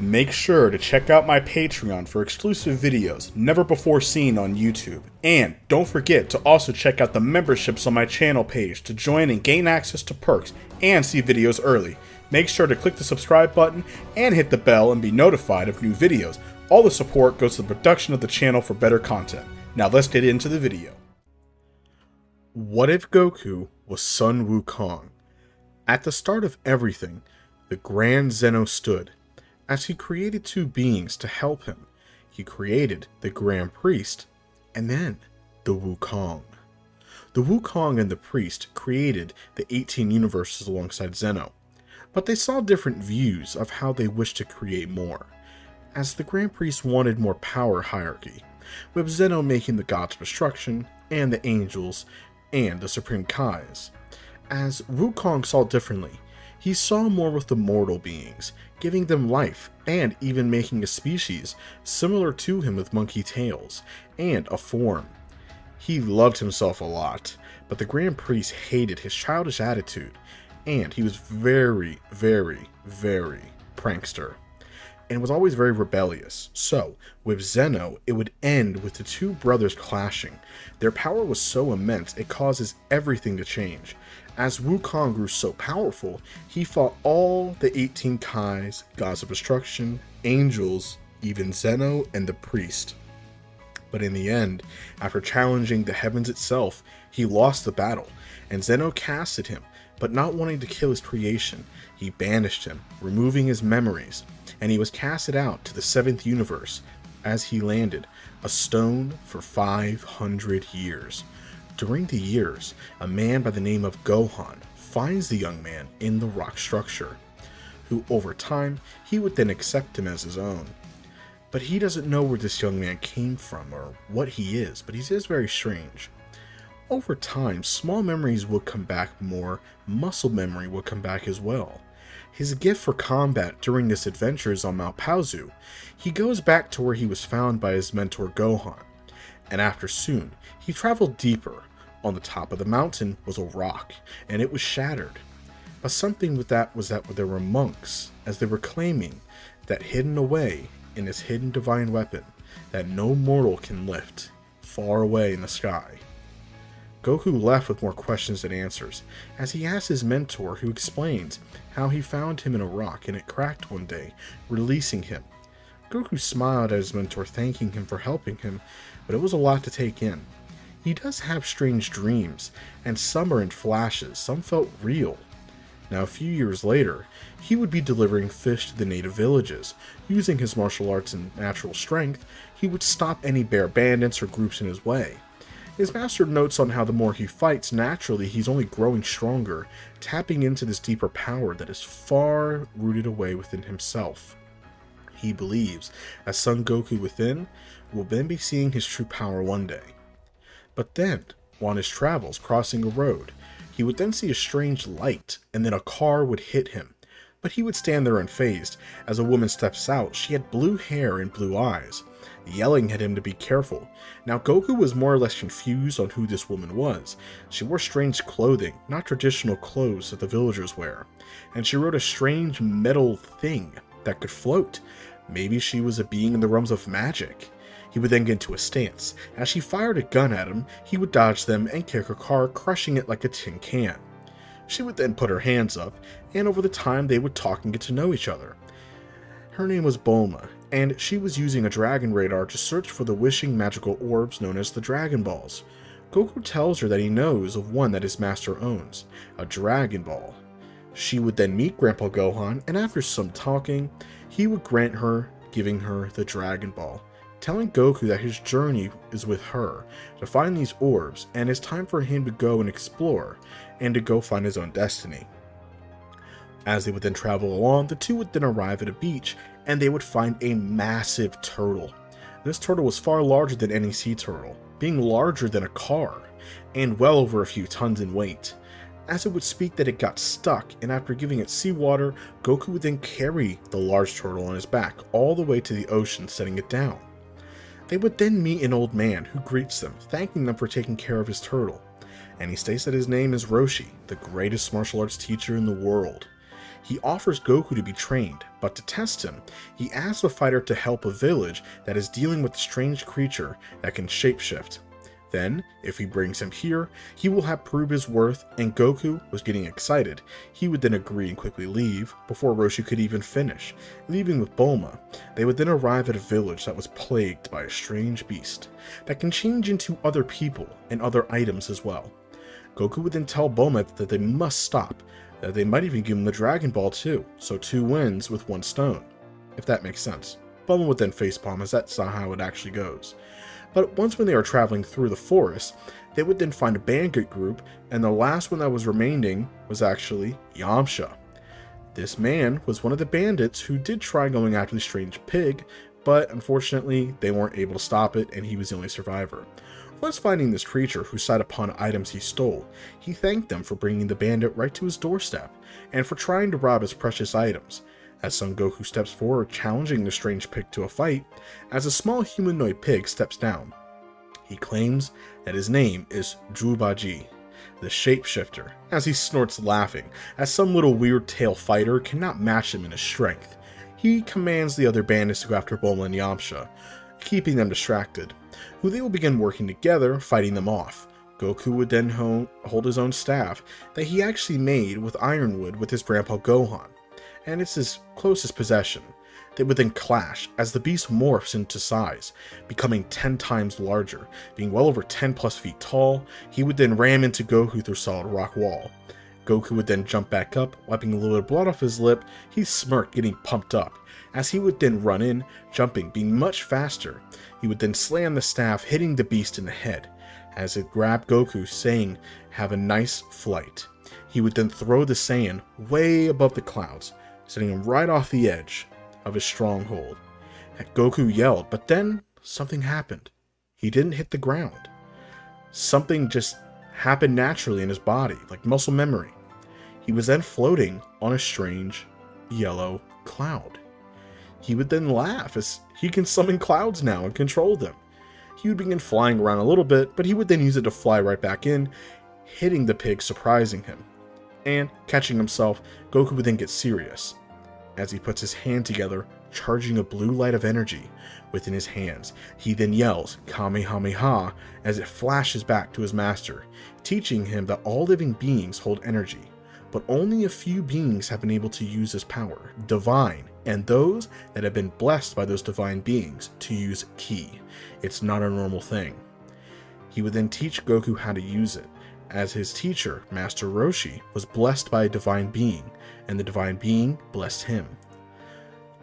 Make sure to check out my Patreon for exclusive videos never before seen on YouTube. And don't forget to also check out the memberships on my channel page to join and gain access to perks and see videos early. Make sure to click the subscribe button and hit the bell and be notified of new videos. All the support goes to the production of the channel for better content. Now let's get into the video. What if Goku was Sun Wukong? At the start of everything, the Grand Zeno stood. As he created two beings to help him, he created the Grand Priest and then the Wukong. The Wukong and the Priest created the 18 universes alongside Zeno, but they saw different views of how they wished to create more, as the Grand Priest wanted more power hierarchy, with Zeno making the gods of destruction and the angels and the Supreme Kais. As Wukong saw differently, he saw more with the mortal beings, giving them life and even making a species similar to him with monkey tails and a form. He loved himself a lot, but the Grand Priest hated his childish attitude, and he was very prankster, and was always very rebellious. So, with Zeno, it would end with the two brothers clashing. Their power was so immense, it causes everything to change. As Wukong grew so powerful, he fought all the 18 Kais, gods of destruction, angels, even Zeno and the priest. But in the end, after challenging the heavens itself, he lost the battle, and Zeno casted him, but not wanting to kill his creation, he banished him, removing his memories, and he was casted out to the 7th universe. As he landed, a stone for 500 years. During the years, a man by the name of Gohan finds the young man in the rock structure, who over time, he would then accept him as his own. But he doesn't know where this young man came from or what he is, but he is very strange. Over time, small memories would come back more, muscle memory would come back as well. His gift for combat during this adventure is on Mount Paozu. He goes back to where he was found by his mentor Gohan, and after soon, he traveled deeper. On the top of the mountain was a rock, and it was shattered. But something with that was that there were monks, as they were claiming that hidden away in this hidden divine weapon that no mortal can lift, far away in the sky. Goku left with more questions than answers, as he asked his mentor, who explains how he found him in a rock and it cracked one day, releasing him. Goku smiled at his mentor, thanking him for helping him, but it was a lot to take in. He does have strange dreams, and some are in flashes, some felt real. Now a few years later, he would be delivering fish to the native villages. Using his martial arts and natural strength, he would stop any bear bandits or groups in his way. His master notes on how the more he fights, naturally he's only growing stronger, tapping into this deeper power that is far rooted away within himself. He believes that Son Goku within will then be seeing his true power one day. But then, on his travels crossing a road, he would then see a strange light, and then a car would hit him. But he would stand there unfazed. As a woman steps out, she had blue hair and blue eyes, yelling at him to be careful. Now Goku was more or less confused on who this woman was. She wore strange clothing, not traditional clothes that the villagers wear, and she rode a strange metal thing that could float. Maybe she was a being in the realms of magic. He would then get into a stance. As she fired a gun at him, he would dodge them and kick her car, crushing it like a tin can. She would then put her hands up, and over the time they would talk and get to know each other. Her name was Bulma, and she was using a dragon radar to search for the wishing magical orbs known as the Dragon Balls. Goku tells her that he knows of one that his master owns, a Dragon Ball. She would then meet Grandpa Gohan, and after some talking, he would grant her, giving her the Dragon Ball, telling Goku that his journey is with her to find these orbs, and it's time for him to go and explore, and to go find his own destiny. As they would then travel along, the two would then arrive at a beach, and they would find a massive turtle. This turtle was far larger than any sea turtle, being larger than a car, and well over a few tons in weight. As it would speak that it got stuck, and after giving it seawater, Goku would then carry the large turtle on his back all the way to the ocean, setting it down. They would then meet an old man who greets them, thanking them for taking care of his turtle, and he states that his name is Roshi, the greatest martial arts teacher in the world. He offers Goku to be trained, but to test him, he asks the fighter to help a village that is dealing with a strange creature that can shapeshift. Then, if he brings him here, he will have proved his worth, and Goku was getting excited. He would then agree and quickly leave, before Roshi could even finish. Leaving with Bulma, they would then arrive at a village that was plagued by a strange beast that can change into other people and other items as well. Goku would then tell Bulma that they must stop, that they might even give him the Dragon Ball too, so 2 wins with 1 stone, if that makes sense. Bulma would then facepalm, as that's not how it actually goes. But once when they were traveling through the forest, they would then find a bandit group, and the last one that was remaining was actually Yamcha. This man was one of the bandits who did try going after the strange pig, but unfortunately they weren't able to stop it, and he was the only survivor. Once finding this creature who sat upon items he stole, he thanked them for bringing the bandit right to his doorstep, and for trying to rob his precious items. As Son Goku steps forward, challenging the strange pig to a fight, as a small humanoid pig steps down. He claims that his name is Jubaji, the shapeshifter, as he snorts laughing, as some little weird tail fighter cannot match him in his strength. He commands the other bandits to go after Bulma and Yamcha, keeping them distracted, who they will begin working together, fighting them off. Goku would then hold his own staff that he actually made with ironwood with his grandpa Gohan, and it's his closest possession. They would then clash as the beast morphs into size, becoming 10 times larger, being well over 10 plus feet tall. He would then ram into Goku through solid rock wall. Goku would then jump back up, wiping a little bit of blood off his lip. He smirked, getting pumped up, as he would then run in, jumping, being much faster. He would then slam the staff, hitting the beast in the head, as it grabbed Goku, saying, "Have a nice flight." He would then throw the Saiyan way above the clouds, setting him right off the edge of his stronghold. Goku yelled, but then something happened. He didn't hit the ground. Something just happened naturally in his body, like muscle memory. He was then floating on a strange yellow cloud. He would then laugh, as he can summon clouds now and control them. He would begin flying around a little bit, but he would then use it to fly right back in, hitting the pig, surprising him. And, catching himself, Goku would then get serious, as he puts his hand together, charging a blue light of energy within his hands. He then yells, Kamehameha, as it flashes back to his master, teaching him that all living beings hold energy, but only a few beings have been able to use this power, divine, and those that have been blessed by those divine beings to use ki. It's not a normal thing. He would then teach Goku how to use it, as his teacher, Master Roshi, was blessed by a divine being, and the divine being blessed him.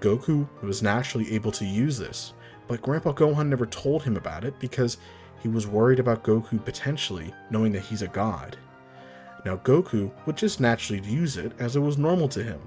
Goku was naturally able to use this, but Grandpa Gohan never told him about it because he was worried about Goku potentially knowing that he's a god. Now Goku would just naturally use it as it was normal to him.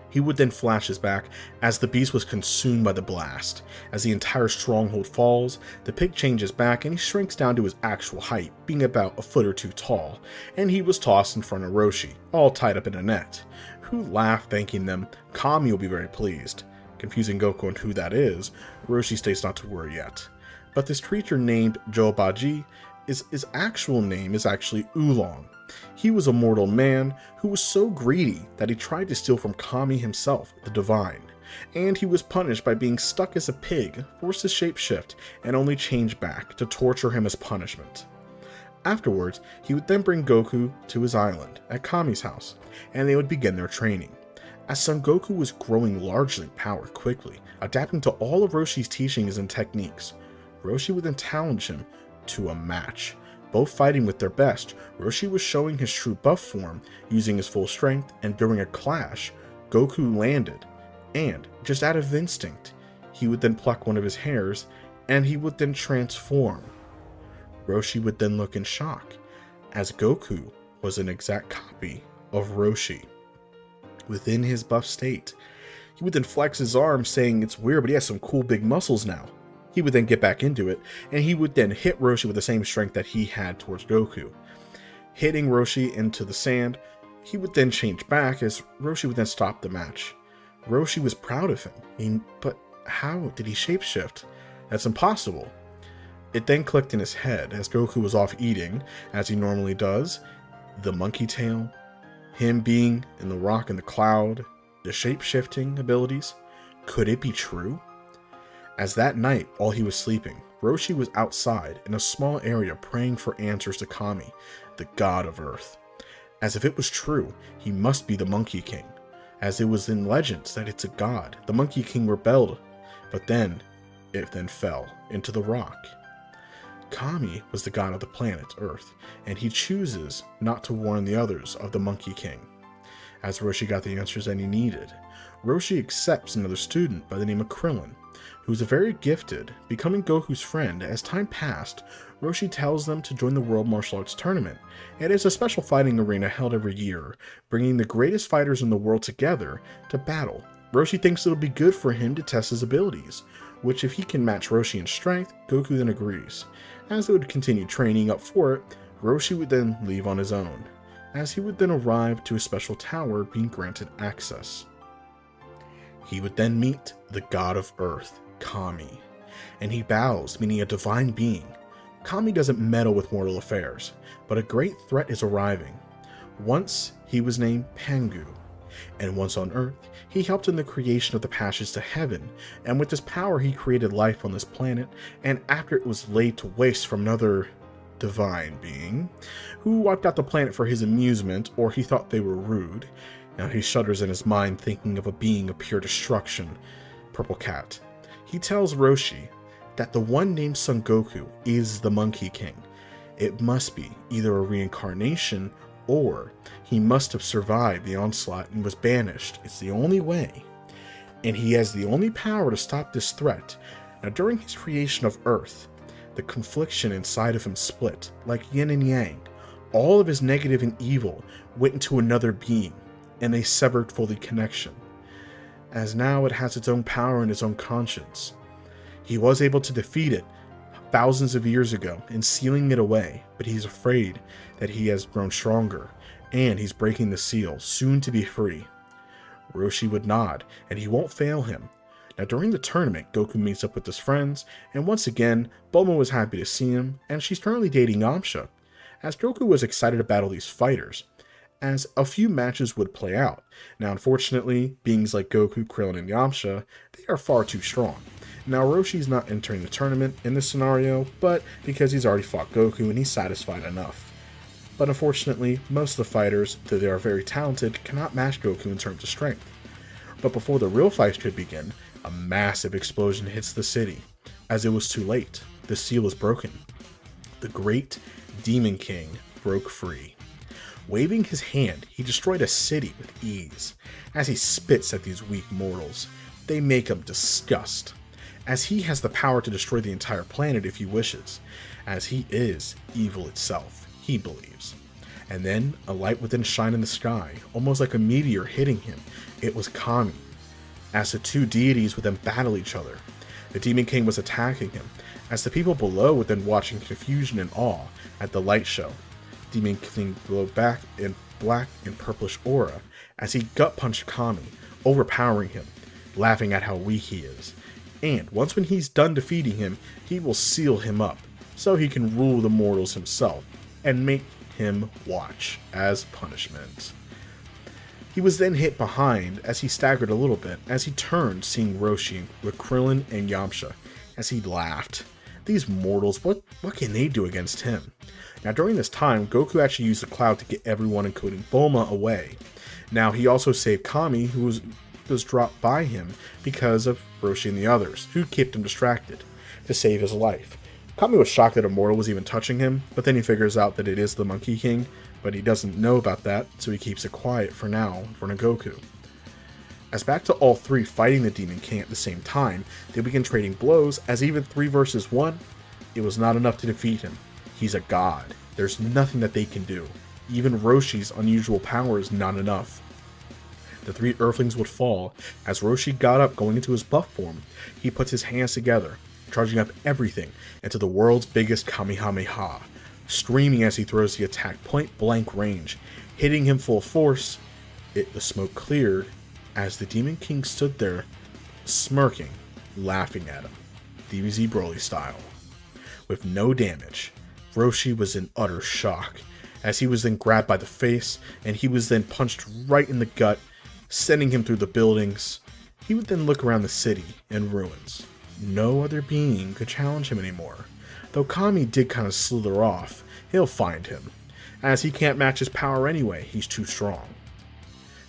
He would then flash his back as the beast was consumed by the blast. As the entire stronghold falls, the pig changes back and he shrinks down to his actual height, being about a foot or 2 tall, and he was tossed in front of Roshi, all tied up in a net, who laughed, thanking them. Kami will be very pleased. Confusing Goku on who that is, Roshi states not to worry yet. But this creature named Jobaji, his actual name is actually Oolong. He was a mortal man who was so greedy that he tried to steal from Kami himself, the divine, and he was punished by being stuck as a pig, forced to shapeshift, and only change back to torture him as punishment. Afterwards, he would then bring Goku to his island at Kami's house, and they would begin their training. As Son Goku was growing largely in power quickly, adapting to all of Roshi's teachings and techniques, Roshi would then challenge him to a match. Both fighting with their best, Roshi was showing his true buff form, using his full strength, and during a clash, Goku landed, and, just out of instinct, he would then pluck one of his hairs, and he would then transform. Roshi would then look in shock, as Goku was an exact copy of Roshi. Within his buff state, he would then flex his arm, saying it's weird, but he has some cool big muscles now. He would then get back into it, and he would then hit Roshi with the same strength that he had towards Goku. Hitting Roshi into the sand, he would then change back, as Roshi would then stop the match. Roshi was proud of him, but how did he shapeshift? That's impossible. It then clicked in his head, as Goku was off eating, as he normally does, the monkey tail Him being in the rock and the cloud, the shape-shifting abilities, could it be true? As that night, while he was sleeping, Roshi was outside in a small area praying for answers to Kami, the god of Earth. As if it was true, he must be the Monkey King. As it was in legends that it's a god, the Monkey King rebelled, but it then fell into the rock. Kami was the god of the planet Earth, and he chooses not to warn the others of the Monkey King. As Roshi got the answers that he needed, Roshi accepts another student by the name of Krillin, who's very gifted, becoming Goku's friend. As time passed, Roshi tells them to join the World Martial Arts Tournament. It is a special fighting arena held every year, bringing the greatest fighters in the world together to battle. Roshi thinks it'll be good for him to test his abilities, which if he can match Roshi in strength, Goku then agrees. As they would continue training up for it, Roshi would then leave on his own, as he would then arrive to a special tower being granted access. He would then meet the god of Earth, Kami, and he bows, meaning a divine being. Kami doesn't meddle with mortal affairs, but a great threat is arriving. Once he was named Pangu, and once on Earth, he helped in the creation of the passage to heaven, and with his power he created life on this planet, and after it was laid to waste from another divine being, who wiped out the planet for his amusement, or he thought they were rude. Now he shudders in his mind thinking of a being of pure destruction, Purple Cat. He tells Roshi that the one named Son Goku is the Monkey King. It must be either a reincarnation or he must have survived the onslaught and was banished. It's the only way. And he has the only power to stop this threat. Now during his creation of Earth, the confliction inside of him split, like yin and yang. All of his negative and evil went into another being, and they severed fully connection. As now it has its own power and its own conscience. He was able to defeat it thousands of years ago in sealing it away, but he's afraid that he has grown stronger, and he's breaking the seal, soon to be free. Roshi would nod, and he won't fail him. Now during the tournament, Goku meets up with his friends, and once again, Bulma was happy to see him, and she's currently dating Yamcha, as Goku was excited to battle these fighters, as a few matches would play out. Now unfortunately, beings like Goku, Krillin, and Yamcha, they are far too strong. Now Roshi's not entering the tournament in this scenario, but because he's already fought Goku and he's satisfied enough. But unfortunately, most of the fighters, though they are very talented, cannot match Goku in terms of strength. But before the real fights could begin, a massive explosion hits the city. As it was too late, the seal was broken. The great Demon King broke free. Waving his hand, he destroyed a city with ease. As he spits at these weak mortals, they make him disgust, as he has the power to destroy the entire planet if he wishes, as he is evil itself, he believes. And then a light would then shine in the sky, almost like a meteor hitting him. It was Kami. As the two deities would then battle each other, the Demon King was attacking him, as the people below would then watch in confusion and awe at the light show. Demon King glowed back in black and purplish aura as he gut punched Kami, overpowering him, laughing at how weak he is. And once when he's done defeating him, he will seal him up, so he can rule the mortals himself, and make him watch as punishment. He was then hit behind as he staggered a little bit, as he turned seeing Roshi with Krillin and Yamcha, as he laughed. These mortals, what can they do against him? Now during this time, Goku actually used the cloud to get everyone, including Bulma, away. Now he also saved Kami, who was dropped by him because of Roshi and the others, who kept him distracted, to save his life. Kami was shocked that a mortal was even touching him, but then he figures out that it is the Monkey King, but he doesn't know about that, so he keeps it quiet for now in front of Goku. As back to all three fighting the Demon King at the same time, they begin trading blows, as even 3 versus 1, it was not enough to defeat him. He's a god. There's nothing that they can do. Even Roshi's unusual power is not enough. The 3 Earthlings would fall. As Roshi got up going into his buff form, he puts his hands together, charging up everything into the world's biggest Kamehameha, screaming as he throws the attack point blank range, hitting him full force. The smoke cleared as the Demon King stood there, smirking, laughing at him, DBZ Broly style. With no damage, Roshi was in utter shock, as he was then grabbed by the face, and he was then punched right in the gut, sending him through the buildings. He would then look around the city in ruins. No other being could challenge him anymore. Though Kami did kind of slither off, he'll find him, as he can't match his power anyway, he's too strong.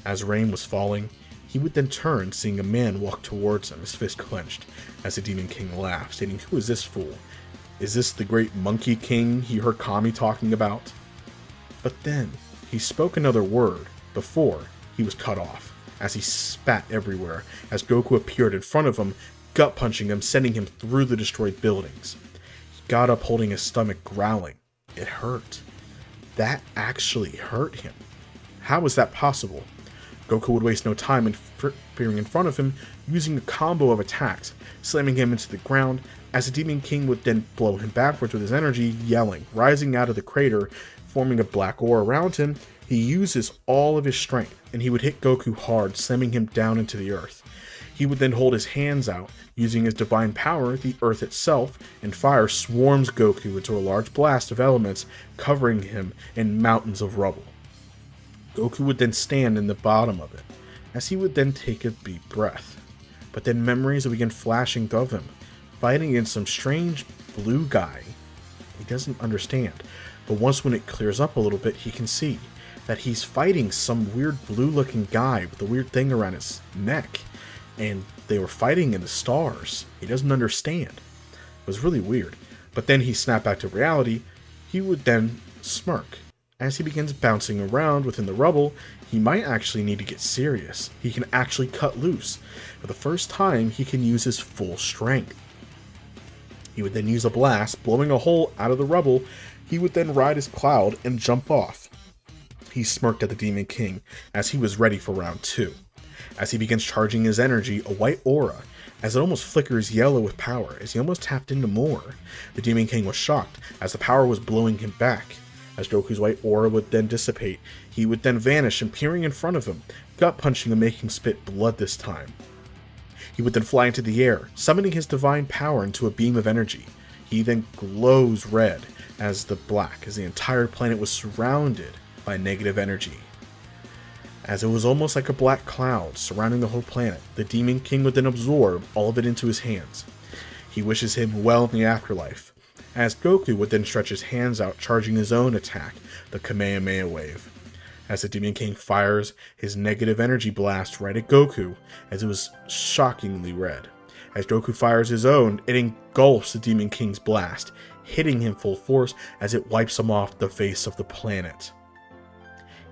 As rain was falling, he would then turn, seeing a man walk towards him, his fist clenched, as the Demon King laughed, stating, "Who is this fool? Is this the great Monkey King he heard Kami talking about?" But then, he spoke another word before he was cut off, as he spat everywhere, as Goku appeared in front of him, gut-punching him, sending him through the destroyed buildings. He got up holding his stomach, growling. It hurt. That actually hurt him. How was that possible? Goku would waste no time in appearing in front of him, using a combo of attacks, slamming him into the ground, as the Demon King would then blow him backwards with his energy, yelling. Rising out of the crater, forming a black aura around him, he uses all of his strength, and he would hit Goku hard, slamming him down into the earth. He would then hold his hands out, using his divine power, the earth itself, and fire swarms Goku into a large blast of elements, covering him in mountains of rubble. Goku would then stand in the bottom of it, as he would then take a deep breath. But then memories would begin flashing of him, fighting against some strange blue guy he doesn't understand. But once when it clears up a little bit, he can see that he's fighting some weird blue-looking guy with a weird thing around his neck. And they were fighting in the stars. He doesn't understand. It was really weird. But then he snapped back to reality. He would then smirk. As he begins bouncing around within the rubble, he might actually need to get serious. He can actually cut loose. For the first time, he can use his full strength. He would then use a blast, blowing a hole out of the rubble. He would then ride his cloud and jump off. He smirked at the Demon King as he was ready for round 2. As he begins charging his energy, a white aura, as it almost flickers yellow with power, as he almost tapped into more. The Demon King was shocked, as the power was blowing him back. As Goku's white aura would then dissipate, he would then vanish, appearing in front of him, gut-punching him, making him spit blood this time. He would then fly into the air, summoning his divine power into a beam of energy. He then glows red as the black, as the entire planet was surrounded by negative energy. As it was almost like a black cloud surrounding the whole planet, the Demon King would then absorb all of it into his hands. He wishes him well in the afterlife, as Goku would then stretch his hands out, charging his own attack, the Kamehameha Wave. As the Demon King fires his negative energy blast right at Goku, as it was shockingly red. As Goku fires his own, it engulfs the Demon King's blast, hitting him full force as it wipes him off the face of the planet.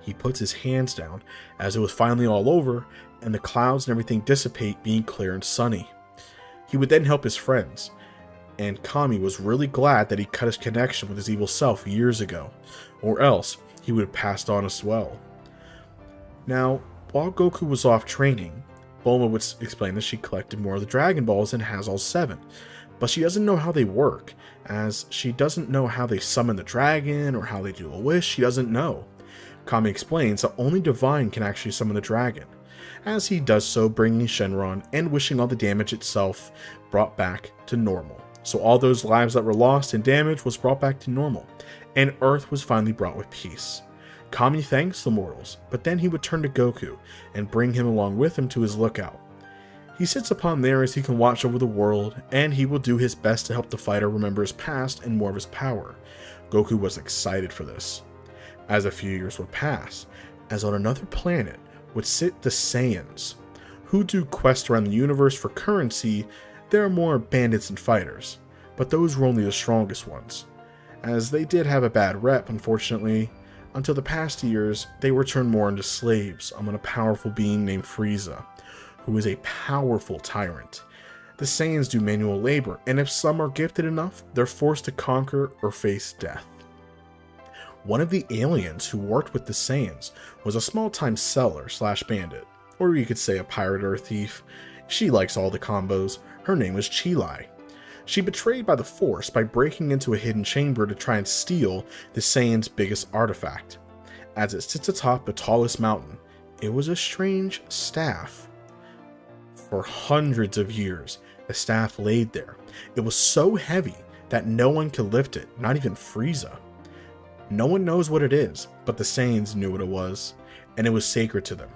He puts his hands down as it was finally all over, and the clouds and everything dissipate, being clear and sunny. He would then help his friends, and Kami was really glad that he cut his connection with his evil self years ago, or else he would have passed on as well. Now, while Goku was off training, Bulma would explain that she collected more of the Dragon Balls and has all 7, but she doesn't know how they work, as she doesn't know how they summon the dragon or how they do a wish. She doesn't know. Kami explains that only Divine can actually summon the dragon, as he does so, bringing Shenron and wishing all the damage itself brought back to normal. So all those lives that were lost and damage was brought back to normal, and Earth was finally brought with peace. Kami thanks the mortals, but then he would turn to Goku and bring him along with him to his lookout. He sits upon there as he can watch over the world, and he will do his best to help the fighter remember his past and more of his power. Goku was excited for this. As a few years would pass, as on another planet would sit the Saiyans, who do quests around the universe for currency. There are more bandits and fighters, but those were only the strongest ones, as they did have a bad rep, unfortunately. Until the past years, they were turned more into slaves among a powerful being named Frieza, who is a powerful tyrant. The Saiyans do manual labor, and if some are gifted enough, they're forced to conquer or face death. One of the aliens who worked with the Saiyans was a small-time seller / bandit, or you could say a pirate or a thief. She likes all the combos. Her name was Chilai. She betrayed by the Force by breaking into a hidden chamber to try and steal the Saiyans' biggest artifact. As it sits atop the tallest mountain, it was a strange staff. For hundreds of years, the staff laid there. It was so heavy that no one could lift it, not even Frieza. No one knows what it is, but the Saiyans knew what it was, and it was sacred to them.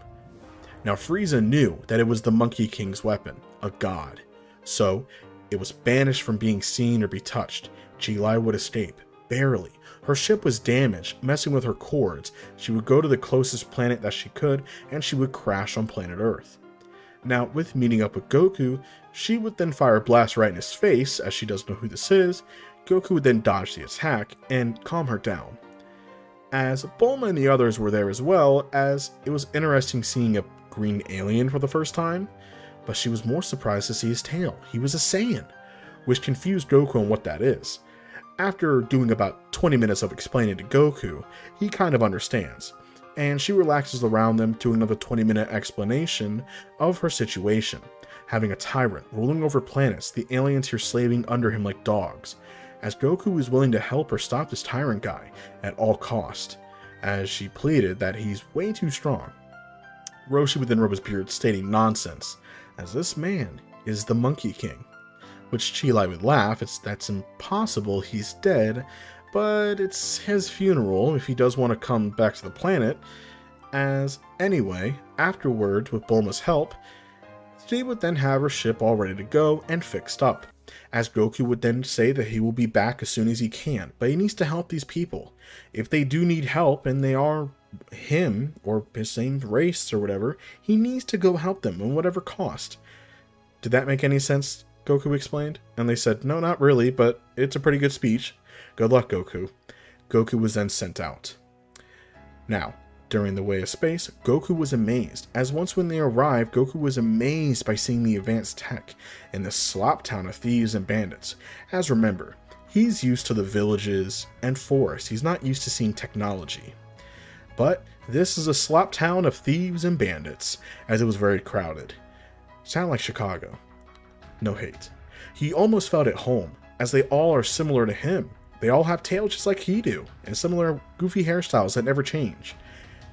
Now Frieza knew that it was the Monkey King's weapon, a god. So, it was banished from being seen or be touched. Chi-Lai would escape, barely. Her ship was damaged, messing with her cords. She would go to the closest planet that she could, and she would crash on planet Earth. Now, with meeting up with Goku, she would then fire a blast right in his face, as she doesn't know who this is. Goku would then dodge the attack, and calm her down. As Bulma and the others were there as well, as it was interesting seeing a green alien for the first time, but she was more surprised to see his tail. He was a Saiyan, which confused Goku on what that is. After doing about 20 minutes of explaining to Goku, he kind of understands, and she relaxes around them to another 20-minute explanation of her situation. Having a tyrant ruling over planets, the aliens here slaving under him like dogs, as Goku is willing to help her stop this tyrant guy at all cost, as she pleaded that he's way too strong. Roshi would then rub his beard, stating nonsense, as this man is the Monkey King. Which Chi-Lai would laugh, that's impossible, he's dead, but it's his funeral if he does want to come back to the planet. As anyway, afterwards with Bulma's help, she would then have her ship all ready to go and fixed up. As Goku would then say that he will be back as soon as he can, but he needs to help these people. If they do need help and they are him or his same race or whatever, he needs to go help them at whatever cost. Did that make any sense? Goku explained, and they said, no, not really, but it's a pretty good speech. Good luck, Goku. Goku was then sent out. Now, during the way of space, Goku was amazed, as once when they arrived, Goku was amazed by seeing the advanced tech in the slop town of thieves and bandits. As remember, he's used to the villages and forests, he's not used to seeing technology. But this is a slop town of thieves and bandits, as it was very crowded. Sound like Chicago. No hate. He almost felt at home, as they all are similar to him. They all have tails just like he do, and similar goofy hairstyles that never change.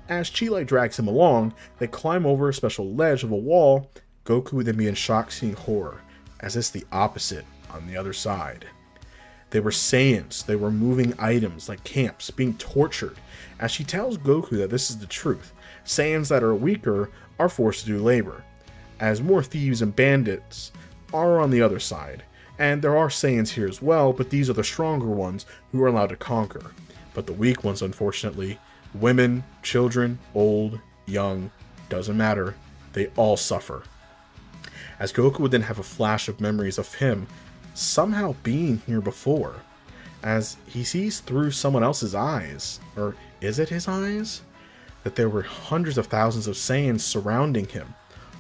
As Chi-Lai drags him along, they climb over a special ledge of a wall. Goku would then be in shock seeing horror, as it's the opposite on the other side. They were Saiyans, they were moving items like camps, being tortured, as she tells Goku that this is the truth. Saiyans that are weaker are forced to do labor, as more thieves and bandits are on the other side, and there are Saiyans here as well, but these are the stronger ones who are allowed to conquer. But the weak ones, unfortunately, women, children, old, young, doesn't matter, they all suffer. As Goku would then have a flash of memories of him somehow being here before, as he sees through someone else's eyes, or is it his eyes? That there were hundreds of thousands of Saiyans surrounding him,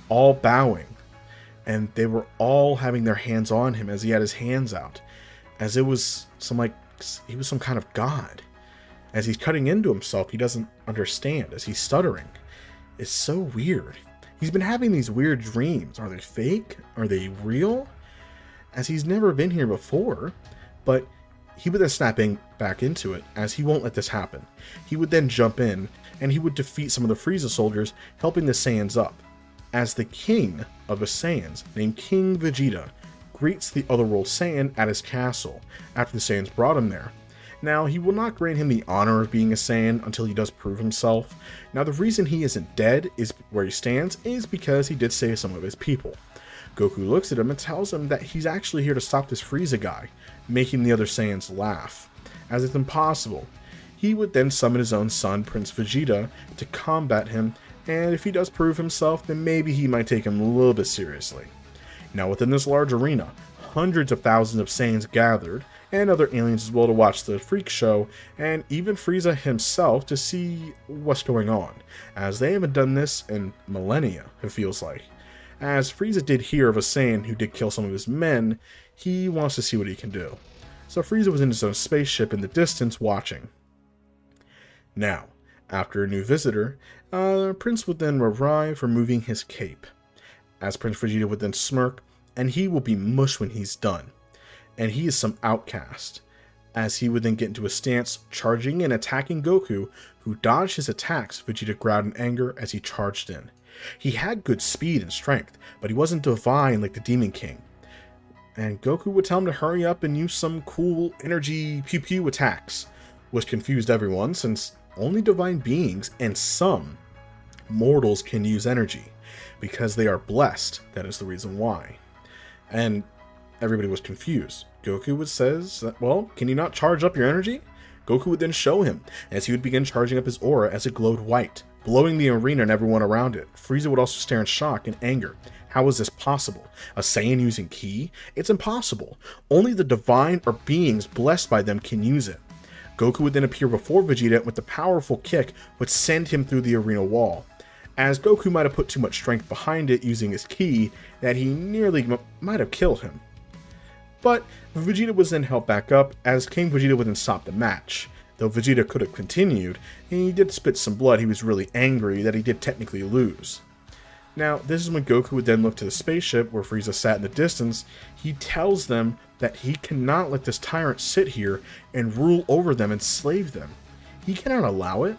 all bowing, and they were all having their hands on him as he had his hands out, as it was he was some kind of god. As he's cutting into himself, he doesn't understand, as he's stuttering. It's so weird. He's been having these weird dreams. Are they fake? Are they real? As he's never been here before, but he would then snap back into it, as he won't let this happen. He would then jump in, and he would defeat some of the Frieza soldiers, helping the Saiyans up. As the king of the Saiyans, named King Vegeta, greets the Otherworld Saiyan at his castle, after the Saiyans brought him there. Now, he will not grant him the honor of being a Saiyan until he does prove himself. Now, the reason he isn't dead is where he stands is because he did save some of his people. Goku looks at him and tells him that he's actually here to stop this Frieza guy, making the other Saiyans laugh, as it's impossible. He would then summon his own son, Prince Vegeta, to combat him, and if he does prove himself, then maybe he might take him a little bit seriously. Now, within this large arena, hundreds of thousands of Saiyans gathered, and other aliens as well to watch the freak show, and even Frieza himself to see what's going on, as they haven't done this in millennia, it feels like. As Frieza did hear of a Saiyan who did kill some of his men, he wants to see what he can do. So Frieza was in his own spaceship in the distance watching. Now, after a new visitor, Prince would then arrive removing his cape, as Prince Vegeta would then smirk, and he will be mush when he's done. And he is some outcast, as he would then get into a stance, charging and attacking Goku, who dodged his attacks. Vegeta growled in anger as he charged in. He had good speed and strength, but he wasn't divine like the Demon King. And Goku would tell him to hurry up and use some cool energy pew-pew attacks, which confused everyone since only divine beings and some mortals can use energy. Because they are blessed, that is the reason why. And everybody was confused. Goku would says, well, can you not charge up your energy? Goku would then show him, as he would begin charging up his aura as it glowed white, blowing the arena and everyone around it. Frieza would also stare in shock and anger. How is this possible? A Saiyan using ki? It's impossible. Only the divine or beings blessed by them can use it. Goku would then appear before Vegeta with a powerful kick which send him through the arena wall. As Goku might have put too much strength behind it using his ki, that he nearly might have killed him. But Vegeta was then held back up, as King Vegeta would then stop the match. Though Vegeta could have continued, and he did spit some blood, he was really angry that he did technically lose. Now, this is when Goku would then look to the spaceship where Frieza sat in the distance. He tells them that he cannot let this tyrant sit here and rule over them and slave them. He cannot allow it.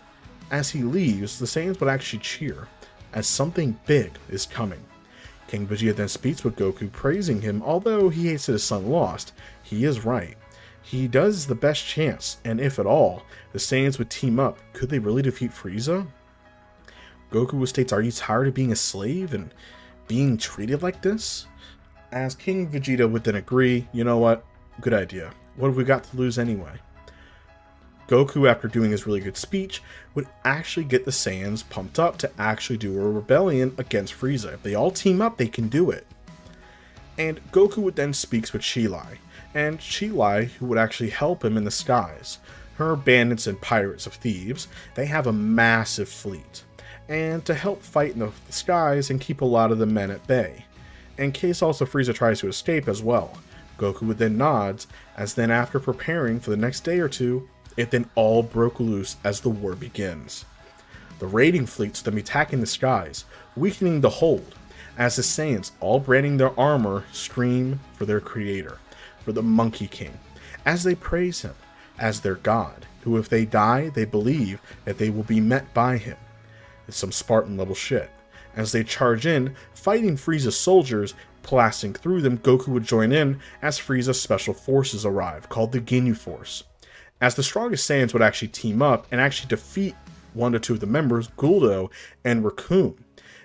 As he leaves, the Saiyans would actually cheer, as something big is coming. King Vegeta then speaks with Goku, praising him. Although he hates that his son lost, he is right. He does the best chance, and if at all, the Saiyans would team up. Could they really defeat Frieza? Goku states, are you tired of being a slave and being treated like this? As King Vegeta would then agree, you know what, good idea. What have we got to lose anyway? Goku, after doing his really good speech, would actually get the Saiyans pumped up to actually do a rebellion against Frieza. If they all team up, they can do it. And Goku would then speak with Chi-Lai, and Chi-Lai, who would actually help him in the skies. Her bandits and pirates of Thebes, they have a massive fleet, and to help fight in the skies and keep a lot of the men at bay, in case also Frieza tries to escape as well. Goku would then nods, as then after preparing for the next day or two, it then all broke loose as the war begins. The raiding fleets then be attacking the skies, weakening the hold, as the Saiyans, all branding their armor, scream for their creator, for the Monkey King, as they praise him as their god, who if they die, they believe that they will be met by him. It's some Spartan level shit. As they charge in, fighting Frieza's soldiers, blasting through them, Goku would join in as Frieza's special forces arrive, called the Ginyu Force. As the strongest Saiyans would actually team up and actually defeat one or two of the members, Guldo and Raccoon.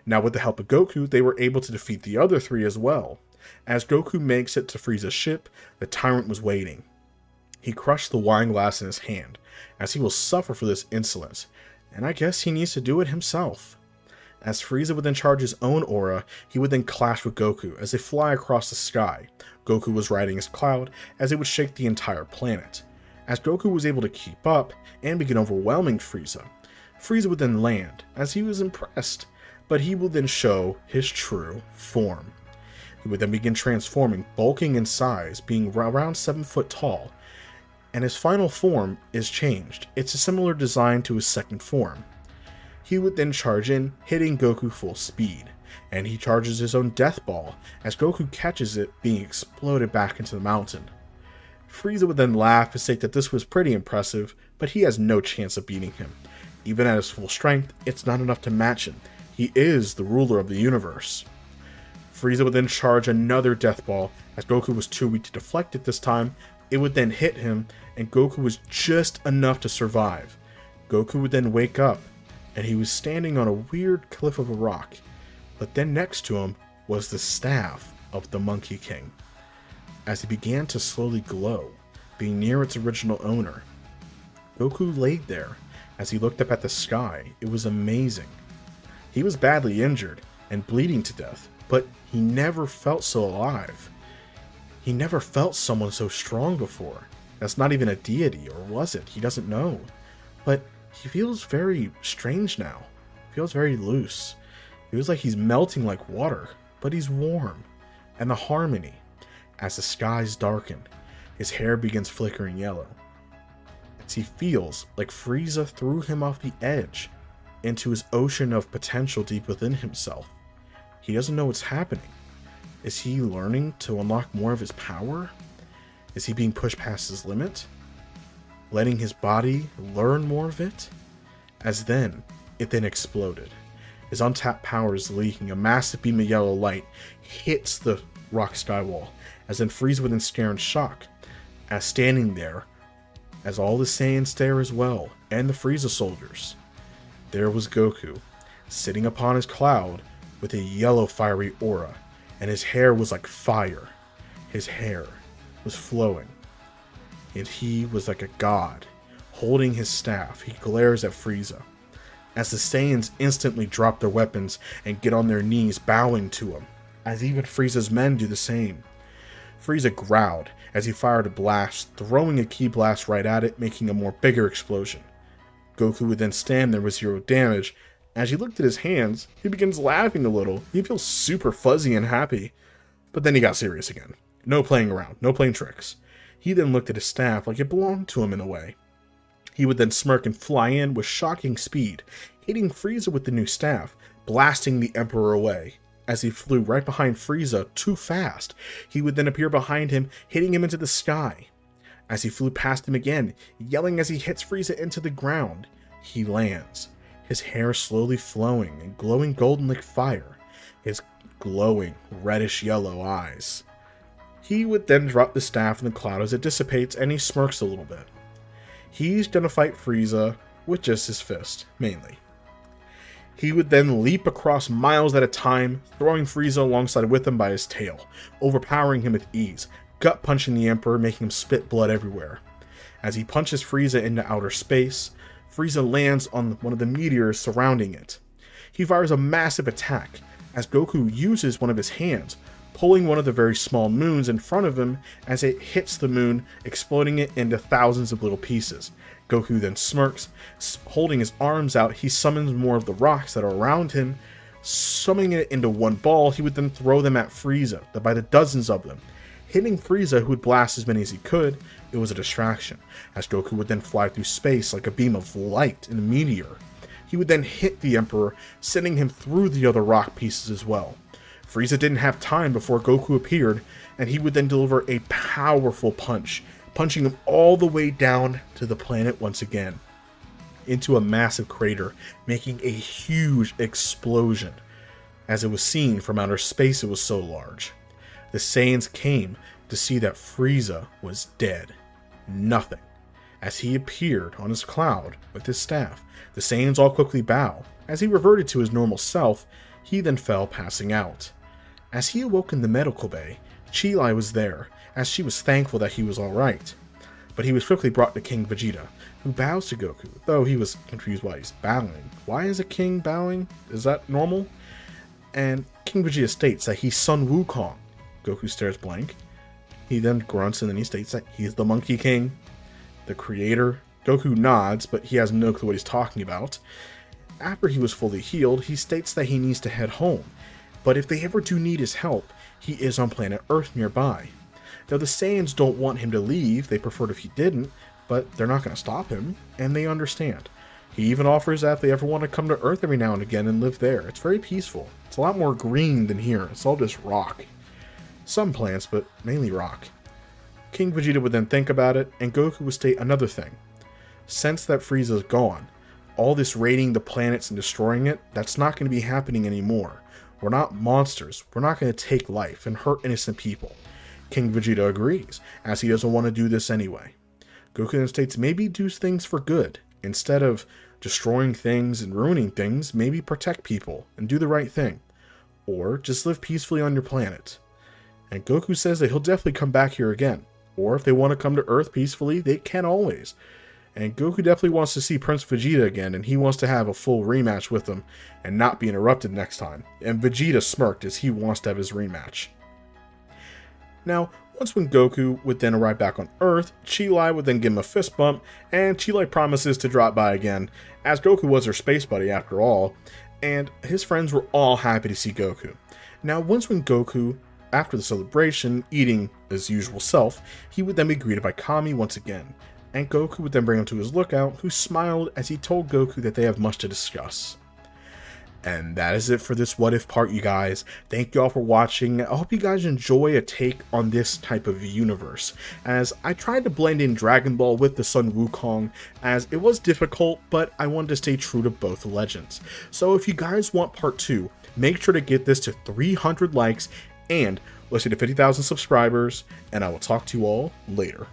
Now with the help of Goku, they were able to defeat the other three as well. As Goku makes it to Frieza's ship, the tyrant was waiting. He crushed the wine glass in his hand, as he will suffer for this insolence, and I guess he needs to do it himself. As Frieza would then charge his own aura, he would then clash with Goku as they fly across the sky. Goku was riding his cloud as it would shake the entire planet. As Goku was able to keep up and begin overwhelming Frieza, Frieza would then land as he was impressed, but he would then show his true form. He would then begin transforming, bulking in size, being around 7 foot tall, and his final form is changed. It's a similar design to his second form. He would then charge in, hitting Goku full speed, and he charges his own death ball as Goku catches it being exploded back into the mountain. Frieza would then laugh and state that this was pretty impressive, but he has no chance of beating him. Even at his full strength, it's not enough to match him. He is the ruler of the universe. Frieza would then charge another death ball, as Goku was too weak to deflect it this time. It would then hit him, and Goku was just enough to survive. Goku would then wake up, and he was standing on a weird cliff of a rock, but then next to him was the staff of the Monkey King. As he began to slowly glow, being near its original owner, Goku laid there. As he looked up at the sky, it was amazing. He was badly injured and bleeding to death, but he never felt so alive. He never felt someone so strong before. That's not even a deity, or was it? He doesn't know. But he feels very strange now. He feels very loose. It feels like he's melting like water, but he's warm. And the harmony. As the skies darken, his hair begins flickering yellow. As he feels like Frieza threw him off the edge into his ocean of potential deep within himself. He doesn't know what's happening. Is he learning to unlock more of his power? Is he being pushed past his limit? Letting his body learn more of it? As then, it then exploded. His untapped power is leaking. A massive beam of yellow light hits the rock skywall, as then Frieza would then stare in shock, as standing there as all the Saiyans stare as well, and the Frieza soldiers. There was Goku, sitting upon his cloud with a yellow fiery aura, and his hair was like fire. His hair was flowing, and he was like a god. Holding his staff, he glares at Frieza, as the Saiyans instantly drop their weapons and get on their knees bowing to him, as even Frieza's men do the same. Frieza growled as he fired a blast, throwing a ki blast right at it, making a more bigger explosion. Goku would then stand there with 0 damage. As he looked at his hands, he begins laughing a little. He feels super fuzzy and happy. But then he got serious again. No playing around, no playing tricks. He then looked at his staff like it belonged to him in a way. He would then smirk and fly in with shocking speed, hitting Frieza with the new staff, blasting the Emperor away. As he flew right behind Frieza too fast, he would then appear behind him, hitting him into the sky. As he flew past him again, yelling as he hits Frieza into the ground, he lands, his hair slowly flowing and glowing golden like fire, his glowing reddish yellow eyes. He would then drop the staff in the cloud as it dissipates, and he smirks a little bit. He's gonna fight Frieza with just his fist, mainly. He would then leap across miles at a time, throwing Frieza alongside with him by his tail, overpowering him with ease, gut punching the Emperor, making him spit blood everywhere. As he punches Frieza into outer space, Frieza lands on one of the meteors surrounding it. He fires a massive attack, as Goku uses one of his hands, pulling one of the very small moons in front of him as it hits the moon, exploding it into thousands of little pieces. Goku then smirks, holding his arms out, he summons more of the rocks that are around him, summoning it into one ball. He would then throw them at Frieza, by the dozens of them. Hitting Frieza, who would blast as many as he could, it was a distraction, as Goku would then fly through space like a beam of light in a meteor. He would then hit the Emperor, sending him through the other rock pieces as well. Frieza didn't have time before Goku appeared, and he would then deliver a powerful punch, punching him all the way down to the planet once again, into a massive crater, making a huge explosion. As it was seen from outer space, it was so large. The Saiyans came to see that Frieza was dead. Nothing. As he appeared on his cloud with his staff, the Saiyans all quickly bow. As he reverted to his normal self, he then fell passing out. As he awoke in the medical bay, Chi-Lai was there, as she was thankful that he was alright. But he was quickly brought to King Vegeta, who bows to Goku, though he was confused why he's bowing. Why is a king bowing? Is that normal? And King Vegeta states that he's son Wukong. Goku stares blank. He then grunts and then he states that he's the Monkey King, the creator. Goku nods, but he has no clue what he's talking about. After he was fully healed, he states that he needs to head home, but if they ever do need his help, he is on planet Earth nearby. Though the Saiyans don't want him to leave, they preferred if he didn't, but they're not going to stop him, and they understand. He even offers that if they ever want to come to Earth every now and again and live there. It's very peaceful. It's a lot more green than here. It's all just rock. Some plants, but mainly rock. King Vegeta would then think about it, and Goku would state another thing. Since that Frieza's gone, all this raiding the planets and destroying it, that's not going to be happening anymore. We're not monsters. We're not going to take life and hurt innocent people. King Vegeta agrees, as he doesn't want to do this anyway. Goku then states maybe do things for good. Instead of destroying things and ruining things, maybe protect people and do the right thing. Or just live peacefully on your planet. And Goku says that he'll definitely come back here again. Or if they want to come to Earth peacefully, they can always. And Goku definitely wants to see Prince Vegeta again, and he wants to have a full rematch with him and not be interrupted next time. And Vegeta smirked as he wants to have his rematch. Now, once when Goku would then arrive back on Earth, Chi-Lai would then give him a fist bump, and Chi-Lai promises to drop by again, as Goku was her space buddy after all, and his friends were all happy to see Goku. Now, once when Goku, after the celebration, eating his usual self, he would then be greeted by Kami once again, and Goku would then bring him to his lookout, who smiled as he told Goku that they have much to discuss. And that is it for this What If part, you guys. Thank you all for watching. I hope you guys enjoy a take on this type of universe, as I tried to blend in Dragon Ball with the Sun Wukong, as it was difficult, but I wanted to stay true to both legends. So if you guys want part 2, make sure to get this to 300 likes, and let's get to 50,000 subscribers, and I will talk to you all later.